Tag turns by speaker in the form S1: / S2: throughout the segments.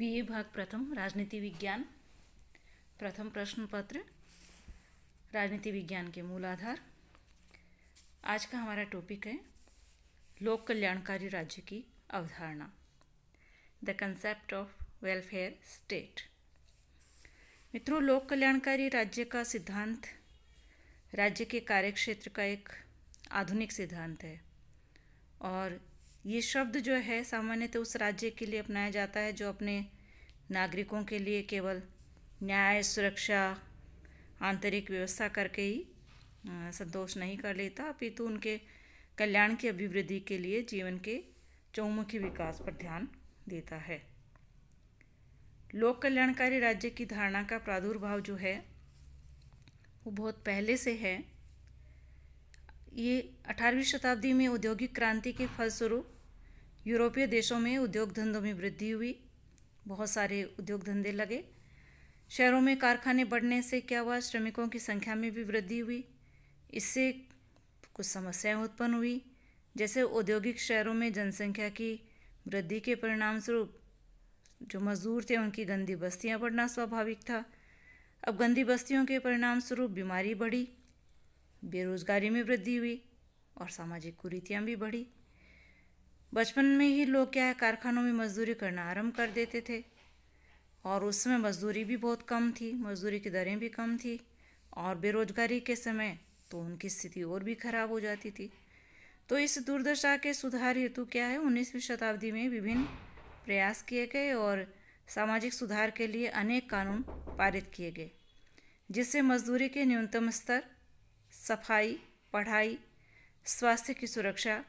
S1: BA भाग प्रथम राजनीति विज्ञान प्रथम प्रश्न पत्र राजनीति विज्ञान के मूल आधार। आज का हमारा टॉपिक है लोक कल्याणकारी राज्य की अवधारणा, the concept of welfare state. मित्रों, लोक कल्याणकारी राज्य का सिद्धांत राज्य के कार्यक्षेत्र का एक आधुनिक सिद्धांत है और ये शब्द जो है सामान्यतः उस राज्य के लिए अपनाया जाता है जो अपने नागरिकों के लिए केवल न्याय, सुरक्षा, आंतरिक व्यवस्था करके ही संतोष नहीं कर लेता, अपितु उनके कल्याण की अभिवृद्धि के लिए जीवन के चहुमुखी विकास पर ध्यान देता है। लोक कल्याणकारी राज्य की धारणा का प्रादुर्भाव जो है वो बहुत पहले से है। ये 18वीं शताब्दी में औद्योगिक क्रांति के फलस्वरूप यूरोपीय देशों में उद्योग धंधों में वृद्धि हुई, बहुत सारे उद्योग धंधे लगे। शहरों में कारखाने बढ़ने से क्या हुआ, श्रमिकों की संख्या में भी वृद्धि हुई। इससे कुछ समस्याएं उत्पन्न हुई, जैसे औद्योगिक शहरों में जनसंख्या की वृद्धि के परिणाम स्वरूप जो मजदूर थे उनकी गंदी बस्तियां बढ़ना स्वाभाविक था। अब गंदी बस्तियों के परिणाम स्वरूप बीमारी बढ़ी, बेरोजगारी में वृद्धि हुई और सामाजिक कुरीतियाँ भी बढ़ी। बचपन में ही लोग क्या है कारखानों में मजदूरी करना आरंभ कर देते थे और उस समय मजदूरी भी बहुत कम थी, मजदूरी की दरें भी कम थी और बेरोजगारी के समय तो उनकी स्थिति और भी खराब हो जाती थी। तो इस दुर्दशा के सुधार हेतु क्या है 19वीं शताब्दी में विभिन्न प्रयास किए गए और सामाजिक सुधार के लिए अनेक कानून पारित किए गए, जिससे मजदूरी के न्यूनतम स्तर, सफाई, पढ़ाई, स्वास्थ्य की सुरक्षा,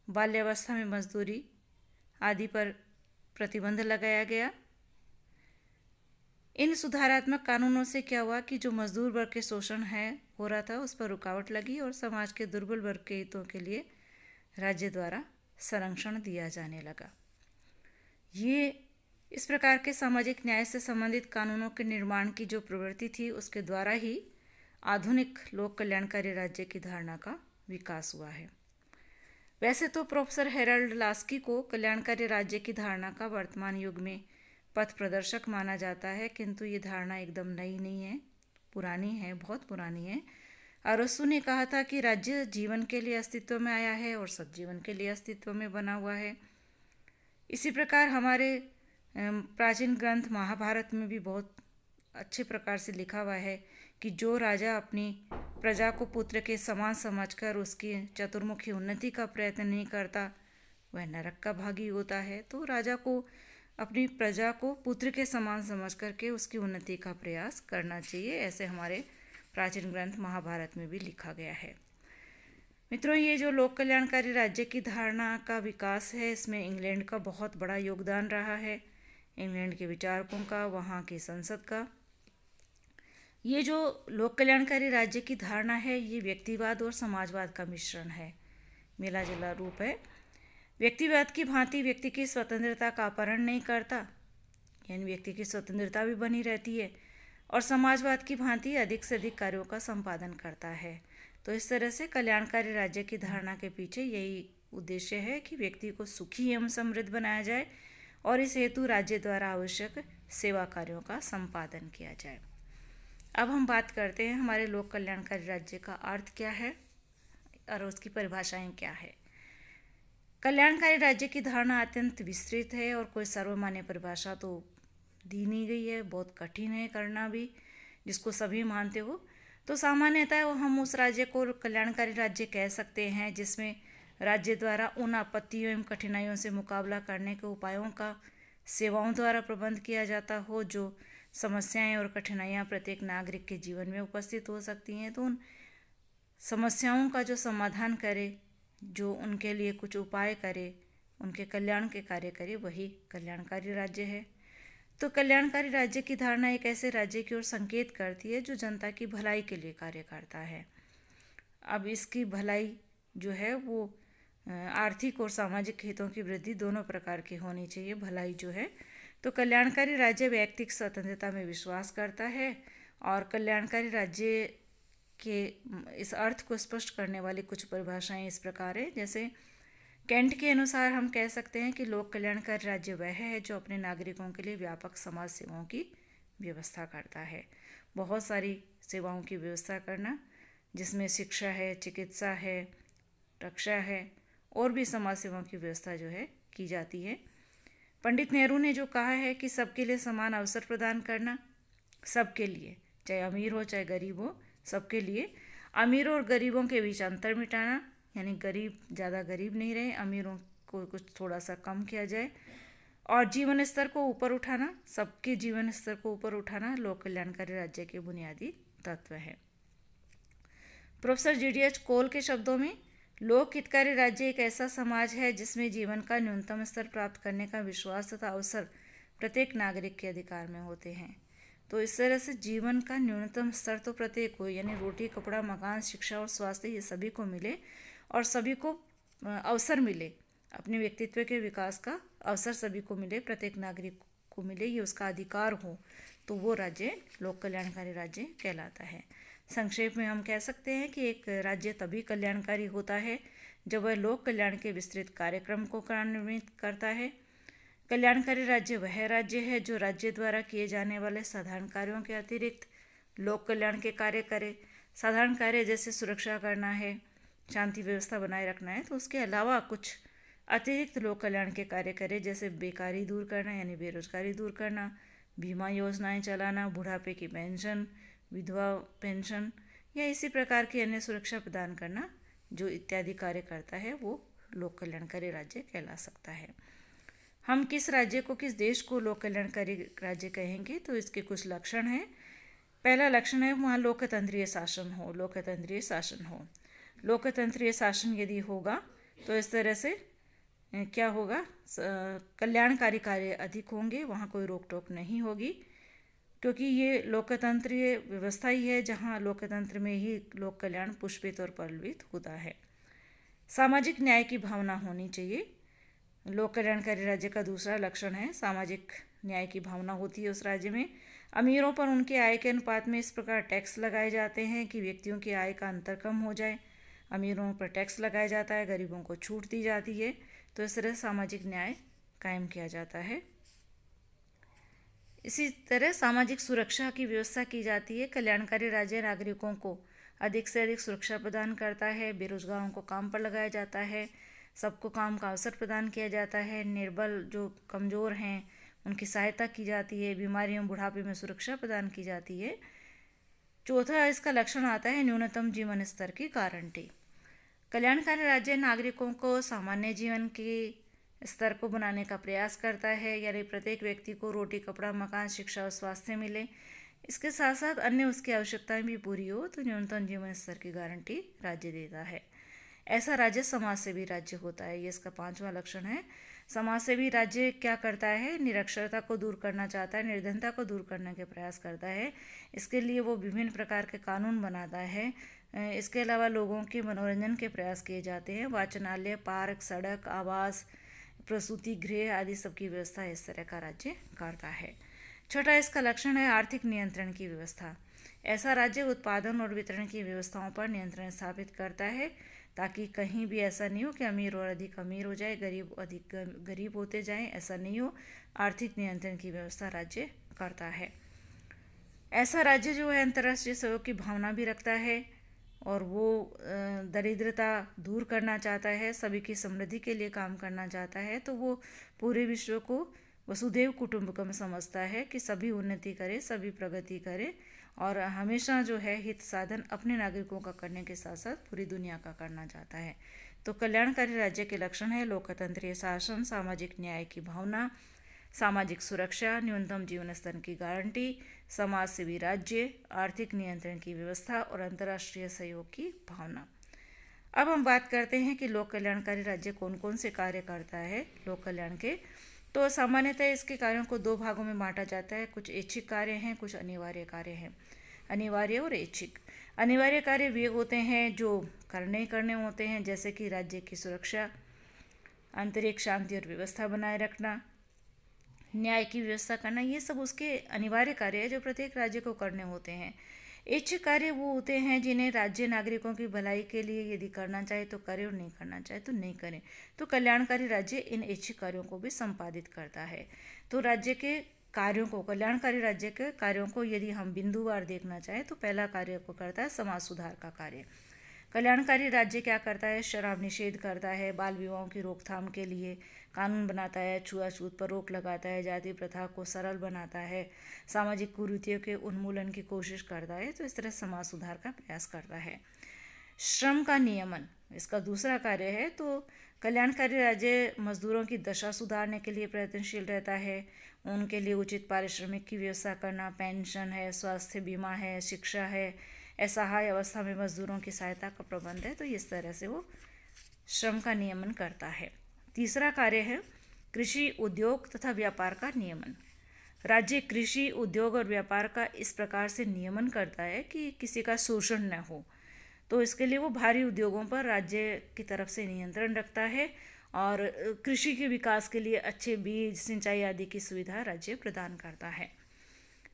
S1: बाल्यावस्था में मजदूरी आदि पर प्रतिबंध लगाया गया। इन सुधारात्मक कानूनों से क्या हुआ कि जो मजदूर वर्ग के शोषण है हो रहा था उस पर रुकावट लगी और समाज के दुर्बल वर्ग के हितों के लिए राज्य द्वारा संरक्षण दिया जाने लगा। ये इस प्रकार के सामाजिक न्याय से संबंधित कानूनों के निर्माण की जो प्रवृत्ति थी उसके द्वारा ही आधुनिक लोक कल्याणकारी राज्य की धारणा का विकास हुआ है। वैसे तो प्रोफेसर हेरल्ड लास्की को कल्याणकारी राज्य की धारणा का वर्तमान युग में पथ प्रदर्शक माना जाता है, किंतु ये धारणा एकदम नई नहीं है, पुरानी है, बहुत पुरानी है। अरस्तु ने कहा था कि राज्य जीवन के लिए अस्तित्व में आया है और सद्जीवन के लिए अस्तित्व में बना हुआ है। इसी प्रकार हमारे प्राचीन ग्रंथ महाभारत में भी बहुत अच्छे प्रकार से लिखा हुआ है कि जो राजा अपनी प्रजा को पुत्र के समान समझकर उसकी चतुर्मुखी उन्नति का प्रयत्न नहीं करता वह नरक का भागी होता है। तो राजा को अपनी प्रजा को पुत्र के समान समझ करके उसकी उन्नति का प्रयास करना चाहिए, ऐसे हमारे प्राचीन ग्रंथ महाभारत में भी लिखा गया है। मित्रों, ये जो लोक कल्याणकारी राज्य की धारणा का विकास है इसमें इंग्लैंड का बहुत बड़ा योगदान रहा है, इंग्लैंड के विचारकों का, वहाँ की संसद का। ये जो लोक कल्याणकारी राज्य की धारणा है ये व्यक्तिवाद और समाजवाद का मिश्रण है, मिला जुला रूप है। व्यक्तिवाद की भांति व्यक्ति की स्वतंत्रता का अपहरण नहीं करता, यानी व्यक्ति की स्वतंत्रता भी बनी रहती है, और समाजवाद की भांति अधिक से अधिक कार्यों का संपादन करता है। तो इस तरह से कल्याणकारी राज्य की धारणा के पीछे यही उद्देश्य है कि व्यक्ति को सुखी एवं समृद्ध बनाया जाए और इस हेतु राज्य द्वारा आवश्यक सेवा कार्यों का संपादन किया जाए। अब हम बात करते हैं हमारे लोक कल्याणकारी राज्य का अर्थ क्या है और उसकी परिभाषाएं क्या है। कल्याणकारी राज्य की धारणा अत्यंत विस्तृत है और कोई सर्वमान्य परिभाषा तो दी नहीं गई है, बहुत कठिन है करना भी, जिसको सभी मानते हो। तो सामान्यतः हम उस राज्य को कल्याणकारी राज्य कह सकते हैं जिसमें राज्य द्वारा उन आपत्तियों एवं कठिनाइयों से मुकाबला करने के उपायों का सेवाओं द्वारा प्रबंध किया जाता हो। जो समस्याएं और कठिनाइयां प्रत्येक नागरिक के जीवन में उपस्थित हो सकती हैं, तो उन समस्याओं का जो समाधान करे, जो उनके लिए कुछ उपाय करे, उनके कल्याण के कार्य करे, वही कल्याणकारी राज्य है। तो कल्याणकारी राज्य की धारणा एक ऐसे राज्य की ओर संकेत करती है जो जनता की भलाई के लिए कार्य करता है। अब इसकी भलाई जो है वो आर्थिक और सामाजिक हितों की वृद्धि दोनों प्रकार की होनी चाहिए। भलाई जो है तो कल्याणकारी राज्य व्यक्तिगत स्वतंत्रता में विश्वास करता है और कल्याणकारी राज्य के इस अर्थ को स्पष्ट करने वाली कुछ परिभाषाएं इस प्रकार है, जैसे कैंट के अनुसार हम कह सकते हैं कि लोक कल्याणकारी राज्य वह है जो अपने नागरिकों के लिए व्यापक समाज सेवाओं की व्यवस्था करता है। बहुत सारी सेवाओं की व्यवस्था करना, जिसमें शिक्षा है, चिकित्सा है, रक्षा है और भी समाज सेवाओं की व्यवस्था जो है की जाती है। पंडित नेहरू ने जो कहा है कि सबके लिए समान अवसर प्रदान करना, सबके लिए, चाहे अमीर हो चाहे गरीब हो, सबके लिए, अमीरों और गरीबों के बीच अंतर मिटाना, यानी गरीब ज़्यादा गरीब नहीं रहे, अमीरों को कुछ थोड़ा सा कम किया जाए, और जीवन स्तर को ऊपर उठाना, सबके जीवन स्तर को ऊपर उठाना लोक कल्याणकारी राज्य के बुनियादी तत्व हैं। प्रोफेसर GDH कोल के शब्दों में, लोक हितकारी राज्य एक ऐसा समाज है जिसमें जीवन का न्यूनतम स्तर प्राप्त करने का विश्वास तथा अवसर प्रत्येक नागरिक के अधिकार में होते हैं। तो इस तरह से जीवन का न्यूनतम स्तर तो प्रत्येक को, यानी रोटी, कपड़ा, मकान, शिक्षा और स्वास्थ्य, ये सभी को मिले और सभी को अवसर मिले, अपने व्यक्तित्व के विकास का अवसर सभी को मिले, प्रत्येक नागरिक को मिले, ये उसका अधिकार हो, तो वो राज्य लोक कल्याणकारी राज्य कहलाता है। संक्षेप में हम कह सकते हैं कि एक राज्य तभी कल्याणकारी होता है जब वह लोक कल्याण के विस्तृत कार्यक्रम को कार्यान्वित करता है। कल्याणकारी राज्य वह राज्य है जो राज्य द्वारा किए जाने वाले साधारण कार्यों के अतिरिक्त लोक कल्याण के कार्य करे। साधारण कार्य जैसे सुरक्षा करना है, शांति व्यवस्था बनाए रखना है, तो उसके अलावा कुछ अतिरिक्त लोक कल्याण के कार्य करे, जैसे बेकारी दूर करना यानी बेरोजगारी दूर करना, बीमा योजनाएं चलाना, बुढ़ापे की पेंशन, विधवा पेंशन या इसी प्रकार की अन्य सुरक्षा प्रदान करना, जो इत्यादि कार्य करता है वो लोक कल्याणकारी राज्य कहला सकता है। हम किस राज्य को, किस देश को लोक कल्याणकारी राज्य कहेंगे, तो इसके कुछ लक्षण हैं। पहला लक्षण है वहाँ लोकतंत्रीय शासन हो। लोकतंत्रीय शासन हो, लोकतंत्रीय शासन यदि होगा तो इस तरह से क्या होगा, कल्याणकारी कार्य अधिक होंगे, वहाँ कोई रोक टोक नहीं होगी, क्योंकि ये लोकतंत्रीय व्यवस्था ही है जहाँ लोकतंत्र में ही लोक कल्याण पुष्पित और पल्लवित होता है। सामाजिक न्याय की भावना होनी चाहिए। लोक कल्याणकारी राज्य का दूसरा लक्षण है सामाजिक न्याय की भावना होती है उस राज्य में। अमीरों पर उनके आय के अनुपात में इस प्रकार टैक्स लगाए जाते हैं कि व्यक्तियों की आय का अंतर कम हो जाए। अमीरों पर टैक्स लगाया जाता है, गरीबों को छूट दी जाती है, तो इस तरह सामाजिक न्याय कायम किया जाता है। इसी तरह सामाजिक सुरक्षा की व्यवस्था की जाती है। कल्याणकारी राज्य नागरिकों को अधिक से अधिक सुरक्षा प्रदान करता है। बेरोजगारों को काम पर लगाया जाता है, सबको काम का अवसर प्रदान किया जाता है, निर्बल जो कमज़ोर हैं उनकी सहायता की जाती है, बीमारियों बुढ़ापे में सुरक्षा प्रदान की जाती है। चौथा इसका लक्षण आता है न्यूनतम जीवन स्तर की गारंटी। कल्याणकारी राज्य नागरिकों को सामान्य जीवन के स्तर को बनाने का प्रयास करता है, यानी प्रत्येक व्यक्ति को रोटी, कपड़ा, मकान, शिक्षा और स्वास्थ्य मिले। इसके साथ साथ अन्य उसकी आवश्यकताएं भी पूरी हो, तो न्यूनतम जीवन स्तर की गारंटी राज्य देता है। ऐसा राज्य समाज सेवी राज्य होता है, ये इसका पांचवा लक्षण है। समाज सेवी राज्य क्या करता है, निरक्षरता को दूर करना चाहता है, निर्धनता को दूर करने के प्रयास करता है। इसके लिए वो विभिन्न प्रकार के कानून बनाता है। इसके अलावा लोगों के मनोरंजन के प्रयास किए जाते हैं। वाचनालय, पार्क, सड़क, आवास, प्रसूति गृह आदि सबकी व्यवस्था इस तरह का राज्य करता है। छठा इसका लक्षण है आर्थिक नियंत्रण की व्यवस्था। ऐसा राज्य उत्पादन और वितरण की व्यवस्थाओं पर नियंत्रण स्थापित करता है, ताकि कहीं भी ऐसा नहीं हो कि अमीर और अधिक अमीर हो जाए, गरीब अधिक गरीब होते जाएं, ऐसा नहीं हो। आर्थिक नियंत्रण की व्यवस्था राज्य करता है। ऐसा राज्य जो है अंतर्राष्ट्रीय सहयोग की भावना भी रखता है और वो दरिद्रता दूर करना चाहता है, सभी की समृद्धि के लिए काम करना चाहता है। तो वो पूरे विश्व को वसुधैव कुटुंबकम समझता है कि सभी उन्नति करे, सभी प्रगति करे और हमेशा जो है हित साधन अपने नागरिकों का करने के साथ साथ पूरी दुनिया का करना चाहता है। तो कल्याणकारी राज्य के लक्षण है लोकतंत्रीय शासन, सामाजिक न्याय की भावना, सामाजिक सुरक्षा, न्यूनतम जीवन स्तर की गारंटी, समाज सेवी राज्य, आर्थिक नियंत्रण की व्यवस्था और अंतर्राष्ट्रीय सहयोग की भावना। अब हम बात करते हैं कि लोक कल्याणकारी राज्य कौन कौन से कार्य करता है लोक कल्याण के। तो सामान्यतः इसके कार्यों को दो भागों में बांटा जाता है। कुछ ऐच्छिक कार्य हैं, कुछ अनिवार्य कार्य हैं। अनिवार्य और ऐच्छिक। अनिवार्य कार्य वे होते हैं जो करने होते हैं, जैसे कि राज्य की सुरक्षा, आंतरिक शांति और व्यवस्था बनाए रखना, न्याय की व्यवस्था करना, ये सब उसके अनिवार्य कार्य है जो प्रत्येक राज्य को करने होते हैं। ऐच्छिक कार्य वो होते हैं जिन्हें राज्य नागरिकों की भलाई के लिए यदि करना चाहे तो करे और नहीं करना चाहे तो नहीं करें। तो कल्याणकारी राज्य इन ऐच्छिक कार्यों को भी संपादित करता है। तो राज्य के कार्यों को, कल्याणकारी राज्य के कार्यों को यदि हम बिंदुवार देखना चाहें तो पहला कार्य को करता है समाज सुधार का कार्य। कल्याणकारी राज्य क्या करता है? शराब निषेध करता है, बाल विवाहों की रोकथाम के लिए कानून बनाता है, छुआछूत पर रोक लगाता है, जाति प्रथा को सरल बनाता है, सामाजिक कुरीतियों के उन्मूलन की कोशिश करता है। तो इस तरह समाज सुधार का प्रयास करता है। श्रम का नियमन इसका दूसरा कार्य है। तो कल्याणकारी राज्य मजदूरों की दशा सुधारने के लिए प्रयत्नशील रहता है। उनके लिए उचित पारिश्रमिक की व्यवस्था करना, पेंशन है, स्वास्थ्य बीमा है, शिक्षा है, असहाय अवस्था में मजदूरों की सहायता का प्रबंध है। तो इस तरह से वो श्रम का नियमन करता है। तीसरा कार्य है कृषि, उद्योग तथा व्यापार का नियमन। राज्य कृषि, उद्योग और व्यापार का इस प्रकार से नियमन करता है कि किसी का शोषण न हो। तो इसके लिए वो भारी उद्योगों पर राज्य की तरफ से नियंत्रण रखता है और कृषि के विकास के लिए अच्छे बीज, सिंचाई आदि की सुविधा राज्य प्रदान करता है।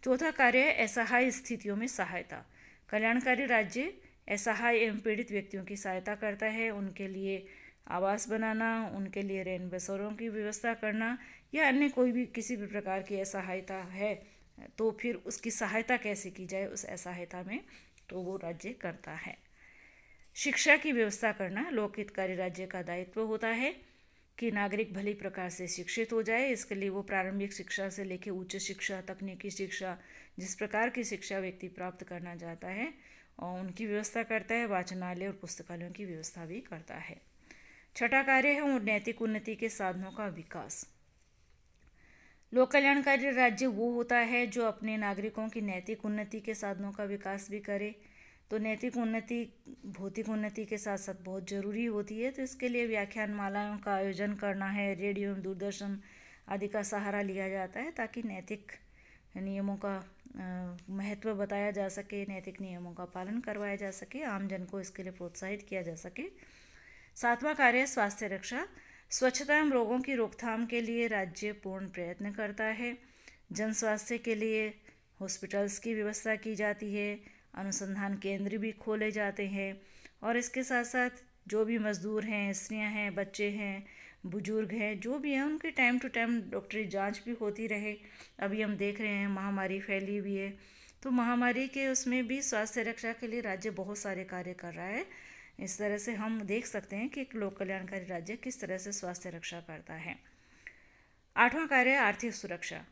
S1: चौथा कार्य है असहाय स्थितियों में सहायता। कल्याणकारी राज्य असहाय एवं पीड़ित व्यक्तियों की सहायता करता है। उनके लिए आवास बनाना, उनके लिए रैन बसेरों की व्यवस्था करना या अन्य कोई भी किसी भी प्रकार की असहायता है तो फिर उसकी सहायता कैसे की जाए उस असहायता में, तो वो राज्य करता है। शिक्षा की व्यवस्था करना लोकहितकारी राज्य का दायित्व होता है कि नागरिक भली प्रकार से शिक्षित हो जाए। इसके लिए वो प्रारंभिक शिक्षा से लेकर उच्च शिक्षा, तकनीकी शिक्षा, जिस प्रकार की शिक्षा व्यक्ति प्राप्त करना चाहता है और उनकी व्यवस्था करता है। वाचनालय और पुस्तकालयों की व्यवस्था भी करता है। छठा कार्य है वो नैतिक उन्नति के साधनों का विकास। लोक कल्याणकारी राज्य वो होता है जो अपने नागरिकों की नैतिक उन्नति के साधनों का विकास भी करे। तो नैतिक उन्नति भौतिक उन्नति के साथ साथ बहुत ज़रूरी होती है। तो इसके लिए व्याख्यान मालाओं का आयोजन करना है, रेडियो एवं दूरदर्शन आदि का सहारा लिया जाता है ताकि नैतिक नियमों का महत्व बताया जा सके, नैतिक नियमों का पालन करवाया जा सके, आमजन को इसके लिए प्रोत्साहित किया जा सके। सातवां कार्य है स्वास्थ्य रक्षा। स्वच्छता एवं रोगों की रोकथाम के लिए राज्य पूर्ण प्रयत्न करता है। जन स्वास्थ्य के लिए हॉस्पिटल्स की व्यवस्था की जाती है, अनुसंधान केंद्र भी खोले जाते हैं और इसके साथ साथ जो भी मजदूर हैं, स्त्रियां हैं, बच्चे हैं, बुजुर्ग हैं, जो भी हैं उनके टाइम टू टाइम डॉक्टरी जांच भी होती रहे। अभी हम देख रहे हैं महामारी फैली हुई है, तो महामारी के उसमें भी स्वास्थ्य रक्षा के लिए राज्य बहुत सारे कार्य कर रहा है। इस तरह से हम देख सकते हैं कि एक लोक कल्याणकारी राज्य किस तरह से स्वास्थ्य रक्षा करता है। आठवां कार्य है आर्थिक सुरक्षा।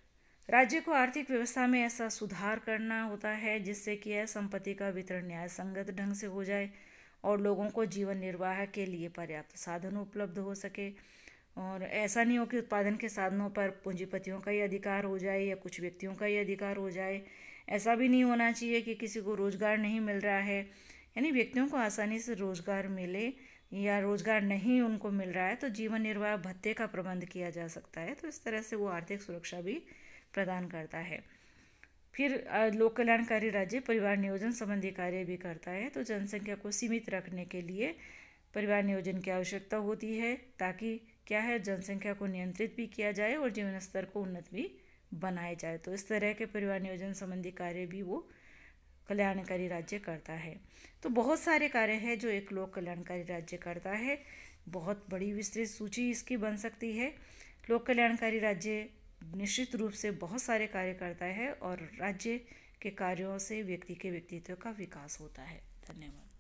S1: राज्य को आर्थिक व्यवस्था में ऐसा सुधार करना होता है जिससे कि यह संपत्ति का वितरण न्याय संगत ढंग से हो जाए और लोगों को जीवन निर्वाह के लिए पर्याप्त साधन उपलब्ध हो सके। और ऐसा नहीं हो कि उत्पादन के साधनों पर पूंजीपतियों का ही अधिकार हो जाए या कुछ व्यक्तियों का ही अधिकार हो जाए। ऐसा भी नहीं होना चाहिए कि किसी को रोजगार नहीं मिल रहा है, यानी व्यक्तियों को आसानी से रोजगार मिले या रोजगार नहीं उनको मिल रहा है तो जीवन निर्वाह भत्ते का प्रबंध किया जा सकता है। तो इस तरह से वो आर्थिक सुरक्षा भी प्रदान करता है। फिर लोक कल्याणकारी राज्य परिवार नियोजन संबंधी कार्य भी करता है। तो जनसंख्या को सीमित रखने के लिए परिवार नियोजन की आवश्यकता होती है ताकि क्या है जनसंख्या को नियंत्रित भी किया जाए और जीवन स्तर को उन्नत भी बनाया जाए। तो इस तरह के परिवार नियोजन संबंधी कार्य भी वो कल्याणकारी राज्य करता है। तो बहुत सारे कार्य हैं जो एक लोक कल्याणकारी राज्य करता है। बहुत बड़ी विस्तृत सूची इसकी बन सकती है। लोक कल्याणकारी राज्य निश्चित रूप से बहुत सारे कार्य करता है और राज्य के कार्यों से व्यक्ति के व्यक्तित्व का विकास होता है। धन्यवाद।